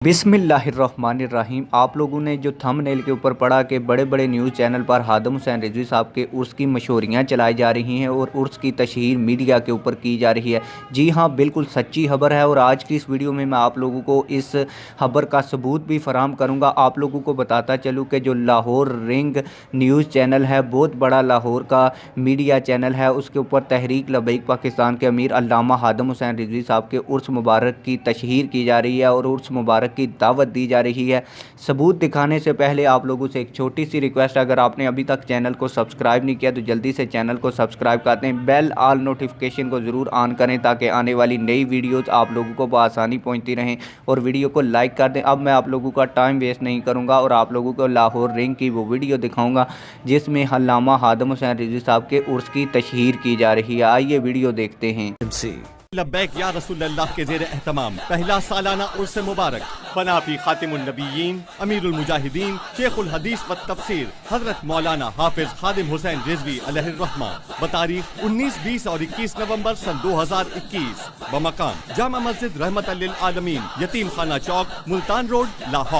बिस्मिल्लाहिर्रहमानिर्रहीम। आप लोगों ने जो थंबनेल के ऊपर पढ़ा कि बड़े बड़े न्यूज़ चैनल पर हादम हुसैन रिजवी साहब के उर्स की मशहूरियाँ चलाई जा रही हैं और उर्स की तशहीर मीडिया के ऊपर की जा रही है। जी हाँ, बिल्कुल सच्ची खबर है और आज की इस वीडियो में मैं आप लोगों को इस खबर का सबूत भी फराहम करूँगा। आप लोगों को बताता चलूँ कि जो लाहौर रिंग न्यूज़ चैनल है, बहुत बड़ा लाहौर का मीडिया चैनल है, उसके ऊपर तहरीक लबैक पाकिस्तान के अमीर अल्लामा हादम हुसैन रिजवी साहब के उर्स मुबारक की तशहीर की जा रही है और उर्स मुबारक की दावत दी जा रही है। सबूत दिखाने से पहले आप लोगों से एक छोटी सी रिक्वेस्ट, अगर आपने अभी तक चैनल को सब्सक्राइब नहीं किया तो जल्दी से चैनल को सब्सक्राइब कर दें, बेल ऑल नोटिफिकेशन को ज़रूर ऑन करें ताकि आने वाली नई वीडियोज़ आप लोगों को बआसानी पहुंचती रहें और वीडियो को लाइक कर दें। अब मैं आप लोगों का टाइम वेस्ट नहीं करूंगा और आप लोगों को लाहौर रिंग की वो वीडियो दिखाऊंगा जिसमें अल्लामा हादम हुसैन रिजवी साहब के उर्स की तशहीर की जा रही है। आइए वीडियो देखते हैं। लब्बैक या रसूल अल्लाह के ज़ेर एहतमाम पहला सालाना उर्स मुबारक फनाफी खातिमुन नबीयीन अमीरुल मुजाहिदीन शेखुल हदीस व तफसीर हजरत मौलाना हाफिज खादिम हुसैन रिजवी अलैहिर्रहमा बतारीख 19, 20 और 21 नवंबर सन 2021 बमकाम जामा मस्जिद रहमतल लिल आलमीन यतीम खाना चौक मुल्तान रोड लाहौर।